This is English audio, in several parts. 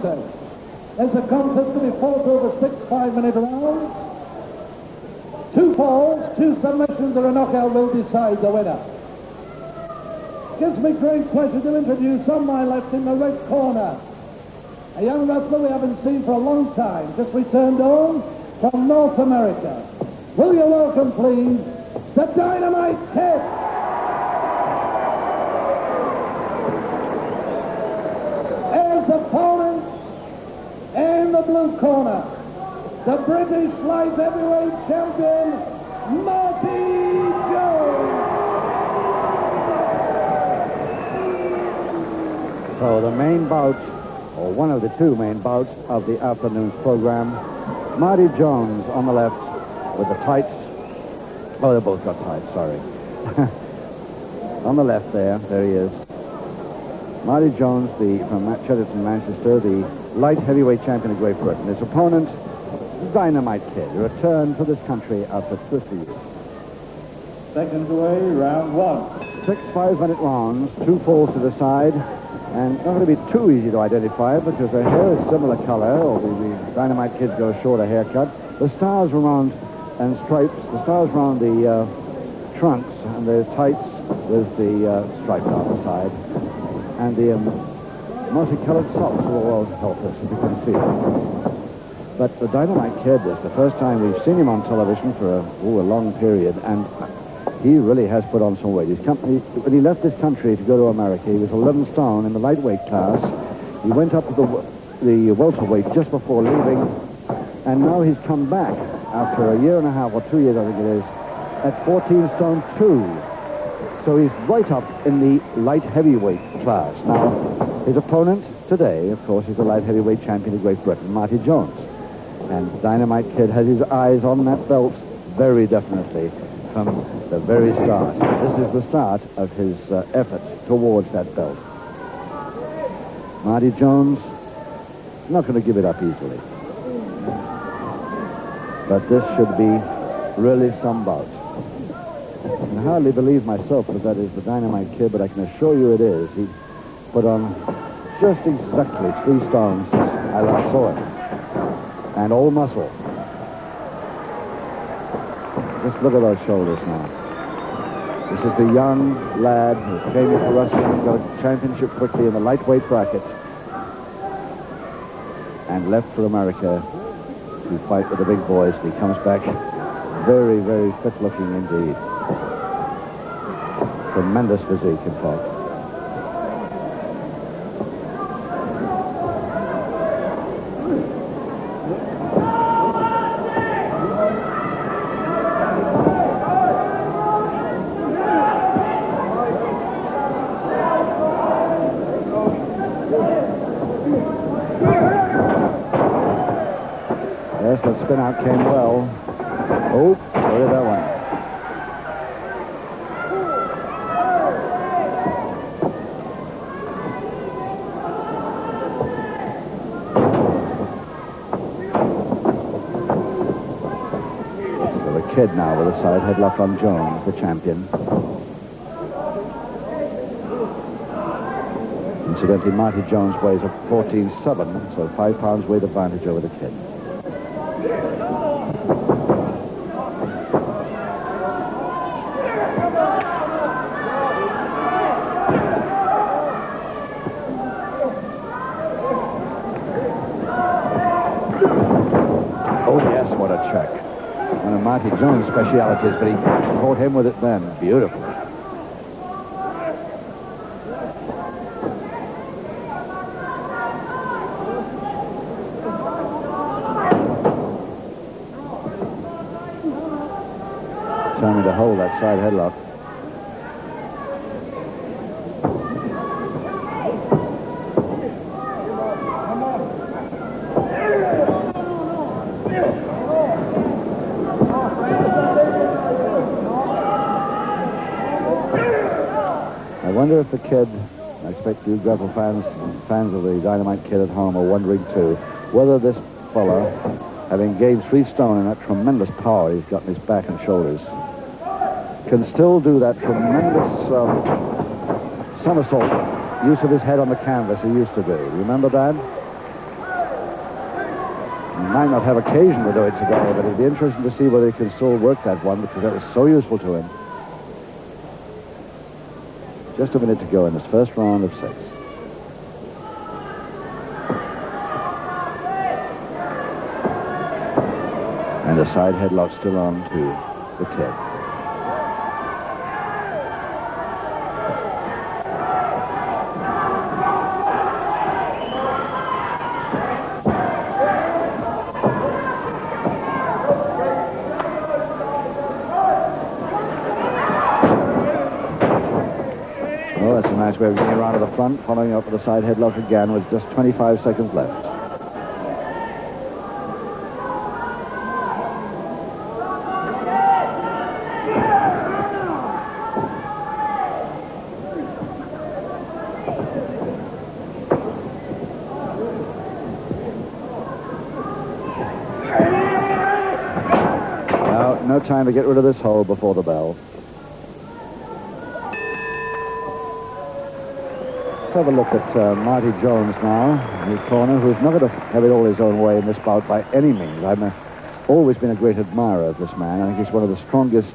contest. There's a contest to be fought over 6 5-minute rounds. 2 falls, 2 submissions, or a knockout will decide the winner. Gives me great pleasure to introduce on my left in the red corner a young wrestler we haven't seen for a long time, just returned home from North America. Will you welcome, please, the Dynamite Kid? As opponent in the blue corner, the British light heavyweight champion, Marty Jones. So the main bout, or one of the 2 main bouts of the afternoon's program, Marty Jones on the left with the tights. Oh, they both got tights, sorry. On the left there he is. Marty Jones, from Cheddarton, Manchester, the light heavyweight champion of Great Britain. His opponent, the Dynamite Kid, who returned to this country after 50 years. Seconds away, round 1. 6 5-minute rounds, 2 falls to the side. And not going to be too easy to identify because their hair is similar color, or the Dynamite Kids go shorter haircut. The stars around and stripes, the stars around the trunks and the tights with the stripes on the side. And the multicolored socks will all help us, if you can see it. But the Dynamite Kid is the first time we've seen him on television for a long period, and he really has put on some weight. When he left this country to go to America, he was 11 stone in the lightweight class. He went up to the welterweight just before leaving, and now he's come back after a year and a half, or 2 years, I think it is, at 14 stone 2. So he's right up in the light heavyweight class. Now, his opponent today, of course, is the light heavyweight champion of Great Britain, Marty Jones. And Dynamite Kid has his eyes on that belt very definitely from the very start. This is the start of his effort towards that belt. Marty Jones, not going to give it up easily. But this should be really some bout. I can hardly believe myself that is the Dynamite Kid, but I can assure you it is. He put on just exactly 3 stones as I saw it. And all muscle. Just look at those shoulders now. This is the young lad who came into wrestling and got a championship quickly in the lightweight bracket and left for America to fight with the big boys. He comes back very, very fit looking indeed. Tremendous physique, in fact. Yes, that spin out came well. Oh, where did that one? So the Kid now with a side headlock on Jones, the champion. Incidentally, Marty Jones weighs a 14.7, so 5 pounds weight advantage over the Kid. Oh, yes, what a check. One of Marty Jones' specialities, but he caught him with it then. Beautiful. Determined to hold that side headlock. I wonder if the Kid, I expect you Grapple fans of the Dynamite Kid at home are wondering too, whether this fella, having gained 3 stone and that tremendous power he's got in his back and shoulders, can still do that tremendous somersault use of his head on the canvas he used to do. Remember that? He might not have occasion to do it today, but it'd be interesting to see whether he can still work that one, because that was so useful to him. Just a minute to go in this first round of 6. And the side headlock still on to the kid. Well, that's a nice way of getting around to the front, following up with the side headlock again with just 25 seconds left. No time to get rid of this hole before the bell. Let's have a look at Marty Jones now in his corner, who's not going to have it all his own way in this bout by any means. I've always been a great admirer of this man. I think he's one of the strongest,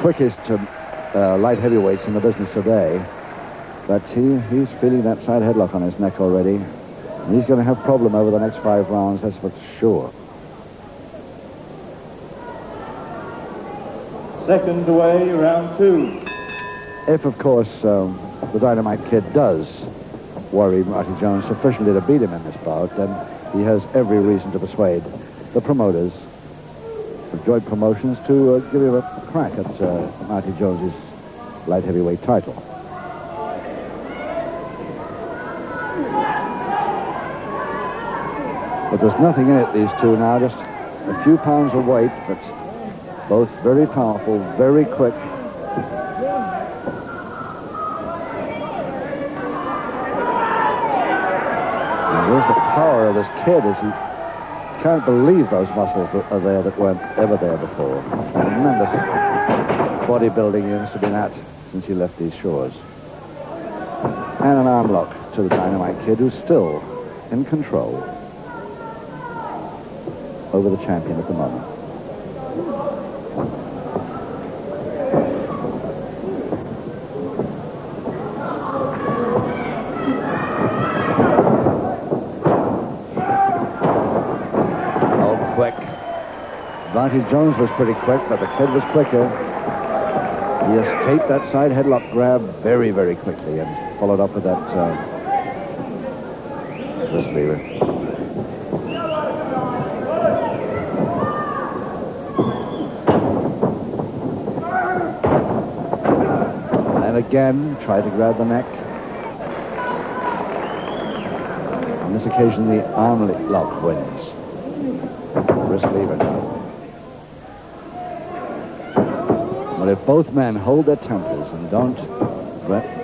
quickest light heavyweights in the business today. But he's feeling that side headlock on his neck already. And he's going to have a problem over the next 5 rounds, that's for sure. Second away, round 2. If, of course, the Dynamite Kid does worry Marty Jones sufficiently to beat him in this bout, then he has every reason to persuade the promoters of Joint Promotions to give him a crack at Marty Jones's light heavyweight title. But there's nothing in it, these two now, just a few pounds of weight, but both very powerful, very quick. And there's the power of this kid as he can't believe those muscles that are there that weren't ever there before. Tremendous bodybuilding he must have been at since he left these shores. And an arm lock to the Dynamite Kid, who's still in control over the champion at the moment. Marty Jones was pretty quick, but the kid was quicker. He escaped that side headlock grab very, very quickly and followed up with that wrist lever. And again, tried to grab the neck. On this occasion, the arm lock wins. Wrist lever now. Well, if both men hold their tempers and don't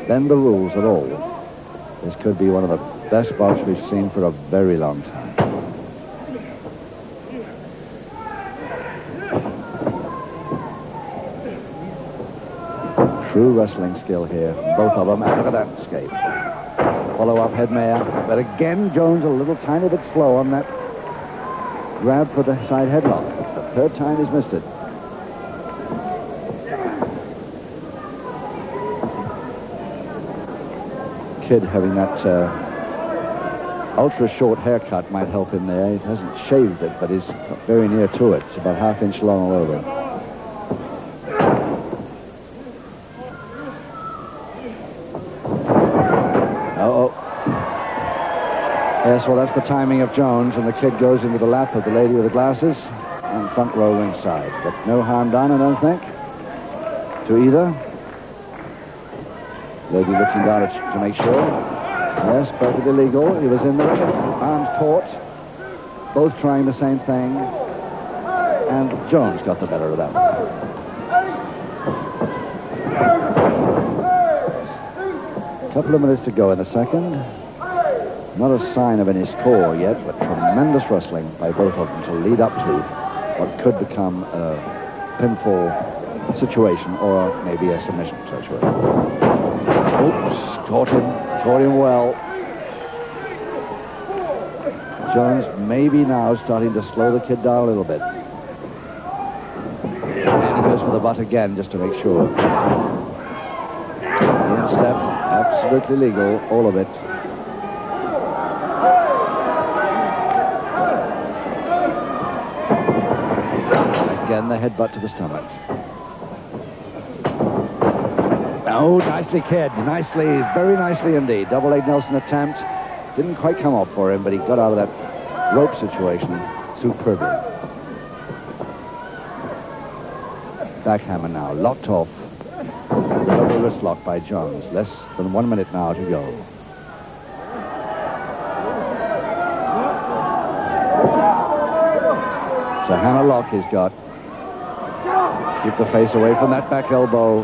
bend the rules at all, this could be one of the best bouts we've seen for a very long time. True wrestling skill here, both of them. And look at that escape. Follow-up head mayor. But again, Jones a little tiny bit slow on that grab for the side headlock. The third time he's missed it. Kid having that ultra short haircut might help him there. He hasn't shaved it, but he's very near to it. It's about ½ inch long all over. Uh-oh. Yes, well, that's the timing of Jones, and the kid goes into the lap of the lady with the glasses on front row ringside. But no harm done, I don't think, to either. Lady looking down to make sure. Yes, perfectly legal. He was in the ring. Arms caught. Both trying the same thing. And Jones got the better of that one. A couple of minutes to go in the second. Not a sign of any score yet, but tremendous wrestling by both of them to lead up to what could become a pinfall situation or maybe a submission situation. Oops, caught him well. Jones maybe now starting to slow the kid down a little bit. And he goes for the butt again just to make sure. The instep, absolutely legal, all of it. Again, the headbutt to the stomach. Oh, nicely, kid. Nicely, very nicely indeed. Double leg Nelson attempt. Didn't quite come off for him, but he got out of that rope situation superbly. Backhammer now, locked off. The double wrist lock by Jones. Less than 1 minute now to go. It's a hammer lock he's got. Keep the face away from that back elbow.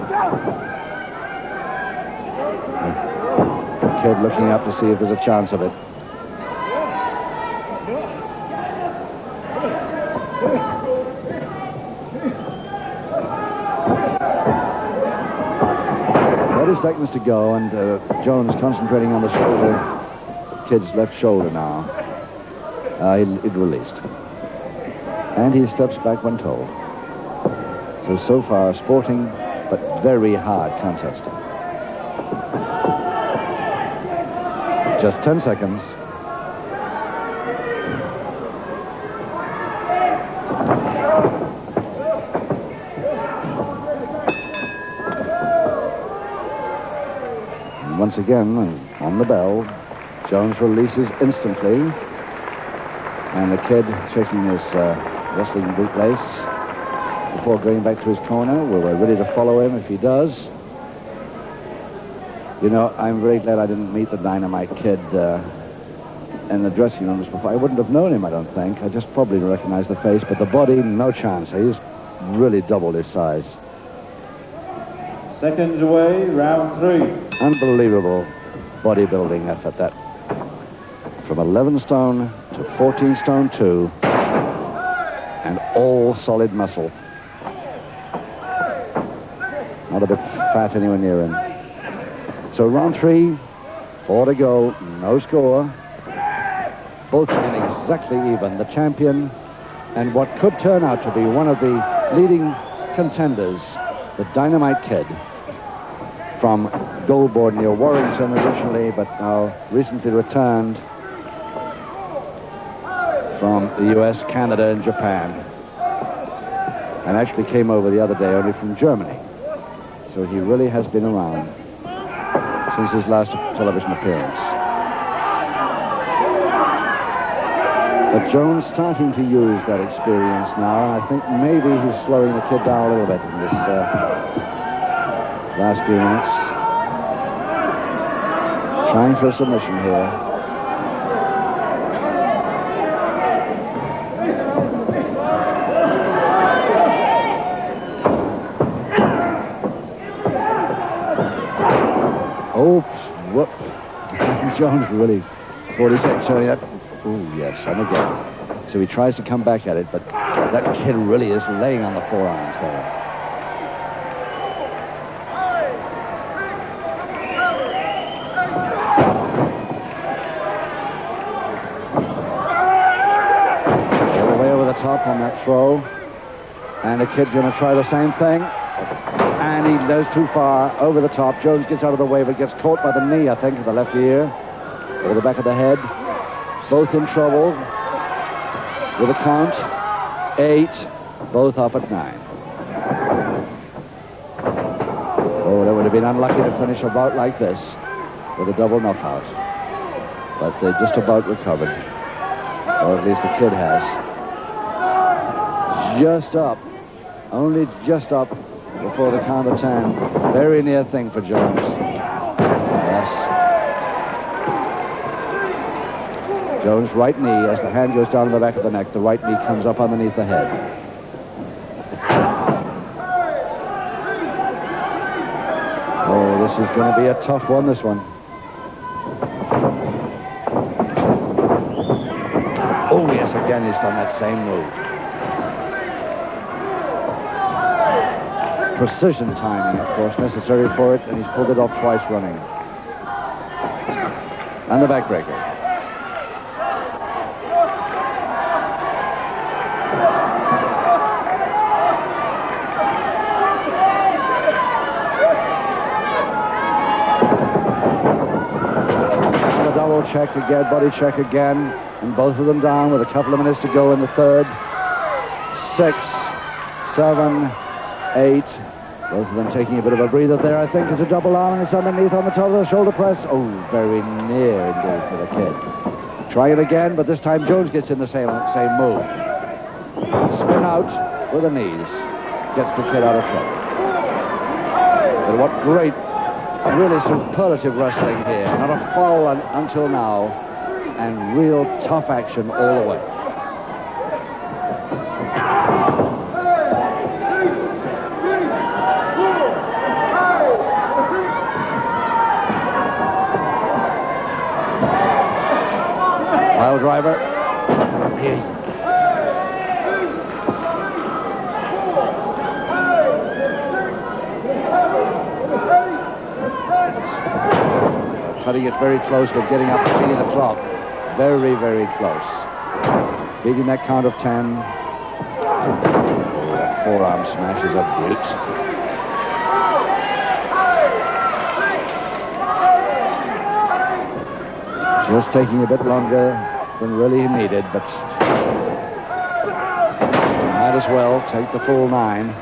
The kid looking up to see if there's a chance of it. Seconds to go, and Jones concentrating on the shoulder, kid's left shoulder now. It released. And he steps back when told. So far, sporting, but very hard contest. Just 10 seconds. Once again, on the bell, Jones releases instantly. And the kid checking his wrestling bootlace before going back to his corner. We're ready to follow him if he does. You know, I'm very glad I didn't meet the Dynamite kid in the dressing rooms before. I wouldn't have known him, I don't think. I just probably recognized the face, but the body, no chance. He's really doubled his size. Seconds away, round 3. Unbelievable bodybuilding effort, that. From 11 stone to 14 stone 2. And all solid muscle. Not a bit fat anywhere near him. So round 3, 4 to go, no score. Both men exactly even. The champion and what could turn out to be one of the leading contenders, the Dynamite Kid, from Goldboard near Warrington originally, but now recently returned from the US, Canada, and Japan. And actually came over the other day only from Germany. So he really has been around since his last television appearance. But Jones starting to use that experience now, and I think maybe he's slowing the kid down a little bit in this last few minutes. Trying for a submission here. Oops, whoop. Jones really, 40 seconds turning up. Oh, yes, and again. So he tries to come back at it, but that kid really is laying on the forearms there. All the way over the top on that throw. And the kid going to try the same thing. And he goes too far over the top. Jones gets out of the way, but gets caught by the knee, I think, of the left ear. Over the back of the head. Both in trouble. With a count. 8. Both up at 9. Oh, they would have been unlucky to finish a bout like this with a double knockout. But they just about recovered. Or at least the kid has. Just up. Only just up before the count of 10. Very near thing for Jones. Yes. Jones' right knee, as the hand goes down to the back of the neck, the right knee comes up underneath the head. Oh, this is going to be a tough one, this one. Oh, yes, again, he's done that same move. Precision timing, of course, necessary for it, and he's pulled it off twice running. And the backbreaker. Follow check again, body check again, and both of them down with a couple of minutes to go in the third. 6, 7, 8. Both of them taking a bit of a breather there. I think it's a double arm, and it's underneath on the top of the shoulder press. Oh, very near indeed for the kid. Try it again, but this time Jones gets in the same move. Spin out with the knees. Gets the kid out of trouble. But what great, really superlative wrestling here. Not a foul until now, and real tough action all the way. Pile driver. Cutting it very close, but getting up, beating the clock. Very, very close. Beating that count of 10. That forearm smash is a brute. Just taking a bit longer than really needed, but might as well take the full 9.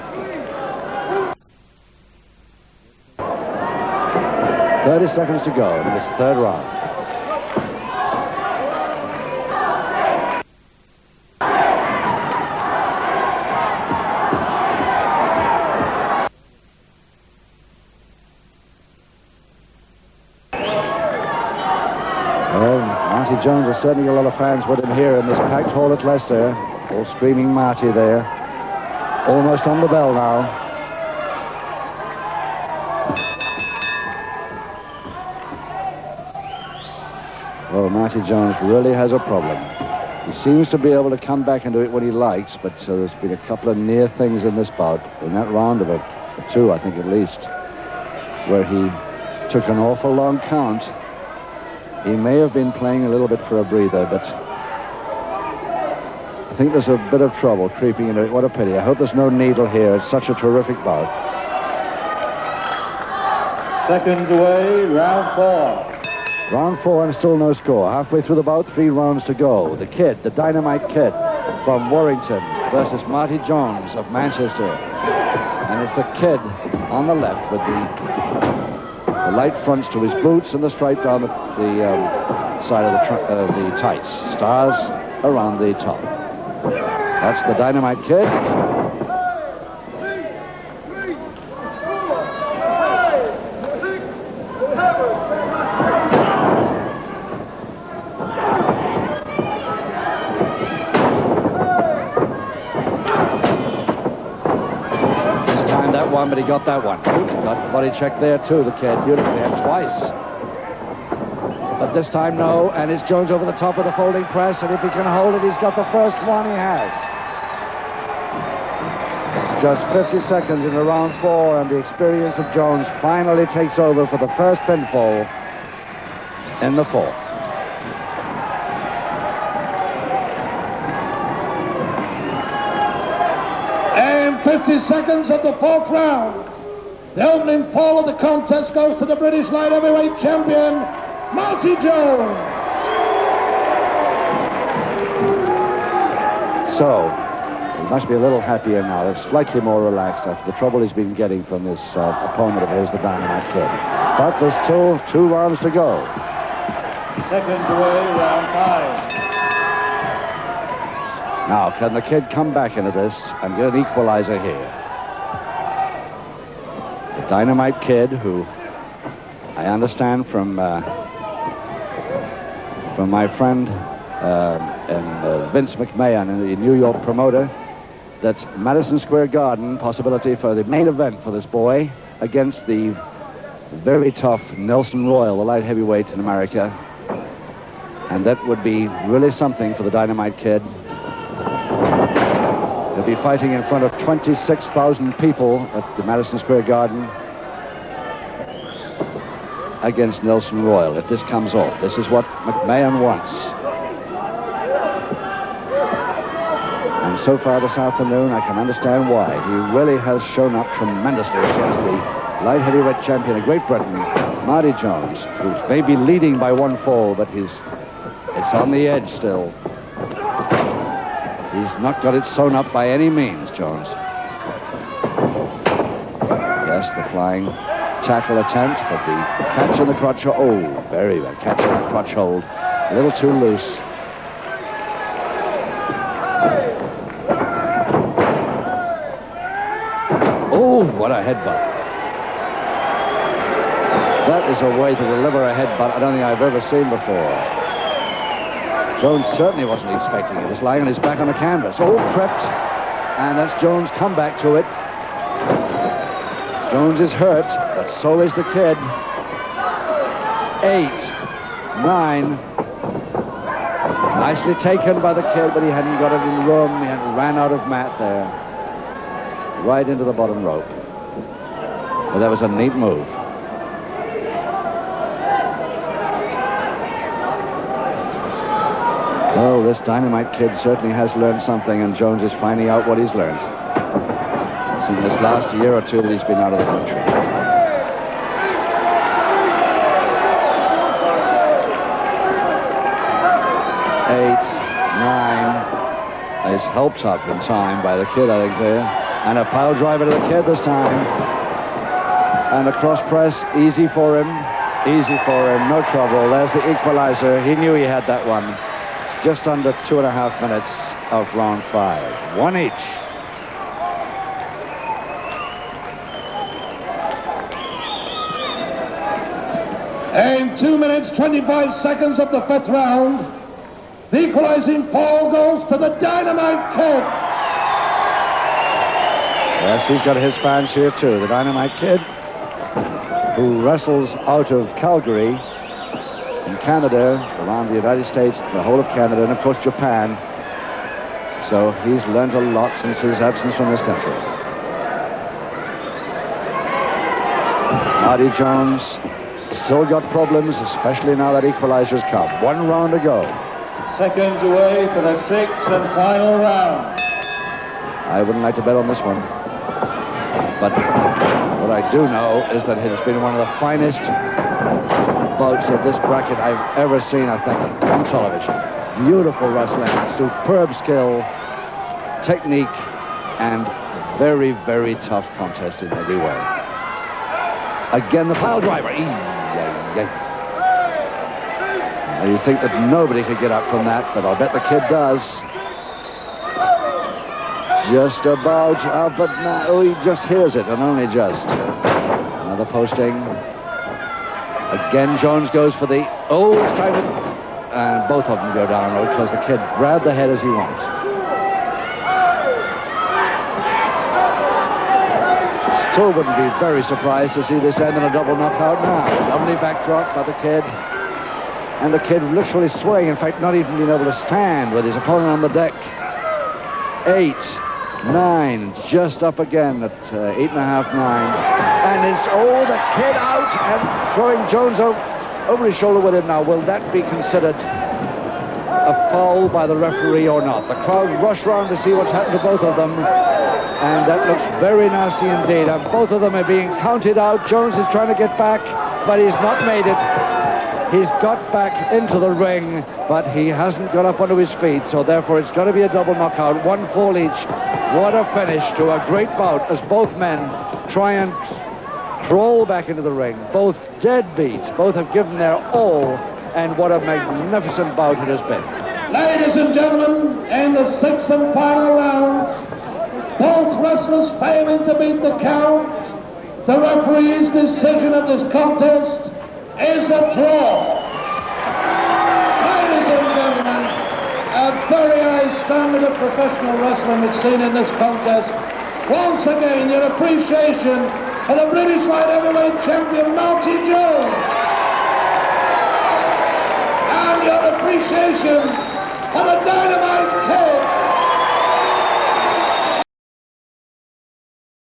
30 seconds to go in this third round. Well, Marty Jones has certainly a lot of fans with him here in this packed hall at Leicester. All screaming Marty there. Almost on the bell now. Well, Marty Jones really has a problem. He seems to be able to come back and do it when he likes, but there's been a couple of near things in this bout, in that round of it, 2, I think at least, where he took an awful long count. He may have been playing a little bit for a breather, but I think there's a bit of trouble creeping into it. What a pity. I hope there's no needle here. It's such a terrific bout. Seconds away, round 4. Round 4 and still no score. Halfway through the bout, 3 rounds to go. The kid, the Dynamite Kid from Warrington versus Marty Jones of Manchester. And it's the kid on the left with the light fronts to his boots and the stripe down the side of the tights. Stars around the top. That's the Dynamite Kid. But he got that one. Got the body check there too, the kid. Beautifully, and twice. But this time, no. And it's Jones over the top of the folding press. And if he can hold it, he's got the first one. He has. Just 50 seconds into round 4, and the experience of Jones finally takes over for the first pinfall in the 4th. 50 seconds of the 4th round. The opening fall of the contest goes to the British light heavyweight champion, Marty Jones. So, he must be a little happier now. It's slightly more relaxed after the trouble he's been getting from this opponent of his, the Dynamite Kid. But there's still 2 rounds to go. Seconds away, round 5. Now, can the kid come back into this and get an equalizer here? The Dynamite Kid, who I understand from my friend Vince McMahon, the New York promoter, that Madison Square Garden possibility for the main event for this boy against the very tough Nelson Royal, the light heavyweight in America. And that would be really something for the Dynamite Kid. He'll be fighting in front of 26,000 people at the Madison Square Garden against Nelson Royal, if this comes off. This is what McMahon wants. And so far this afternoon, I can understand why. He really has shown up tremendously against the light heavyweight champion of Great Britain, Marty Jones, who's maybe leading by 1 fall, but it's on the edge still. He's not got it sewn up by any means, Jones. Yes, the flying tackle attempt, but the catch in the crotch hold. Oh, very bad catch in the crotch hold. A little too loose. Oh, what a headbutt. That is a way to deliver a headbutt I don't think I've ever seen before. Jones certainly wasn't expecting it. He was lying on his back on the canvas. Oh, tripped. And that's Jones' comeback to it. Jones is hurt, but so is the kid. 8, 9. Nicely taken by the kid, but he hadn't got it in room. He hadn't ran out of mat there. Right into the bottom rope. But that was a neat move. Oh, this Dynamite kid certainly has learned something, and Jones is finding out what he's learned. In this last year or two that he's been out of the country. 8, 9. He's helped up in time by the kid, I think, there. And a pile driver to the kid this time. And a cross press, easy for him. Easy for him, no trouble. There's the equalizer. He knew he had that one. Just under 2.5 minutes of round 5. 1 each. In 2 minutes, 25 seconds of the 5th round, the equalizing fall goes to the Dynamite Kid. Yes, he's got his fans here too. The Dynamite Kid, who wrestles out of Calgary in Canada, around the United States, the whole of Canada, and of course Japan. So he's learned a lot since his absence from this country. Marty Jones still got problems, especially now that equalizer's come. 1 round to go. Seconds away for the 6th and final round. I wouldn't like to bet on this one. But what I do know is that it has been one of the finest bouts of this bracket I've ever seen, I think, on television. Beautiful wrestling, superb skill, technique, and very, very tough contest in every way. Again, the pile driver. Now, you think that nobody could get up from that, but I'll bet the kid does. Just about, but now, oh, he just hears it, and only just. Another posting. Again, Jones goes for the, oh, it's time to, and both of them go down because the kid grabbed the head as he wants. Still wouldn't be very surprised to see this end in a double knockout now. Lovely backdrop by the kid. And the kid literally swaying, in fact, not even being able to stand with his opponent on the deck. 8, 9, just up again at 8.5, 9. And it's, oh, the kid out and throwing Jones over his shoulder with him now. Will that be considered a foul by the referee or not? The crowd rush round to see what's happened to both of them. And that looks very nasty indeed. And both of them are being counted out. Jones is trying to get back, but he's not made it. He's got back into the ring, but he hasn't got up onto his feet, so therefore it's got to be a double knockout. 1 fall each. What a finish to a great bout as both men try and crawl back into the ring. Both dead beat. Both have given their all, and what a magnificent bout it has been. Ladies and gentlemen, in the 6th and final round, both wrestlers failing to beat the count, the referee's decision of this contest is a draw. Ladies and gentlemen, a very high standard of professional wrestling is seen in this contest. Once again, your appreciation for the British light heavyweight champion Marty Jones, and your appreciation for the Dynamite Kid.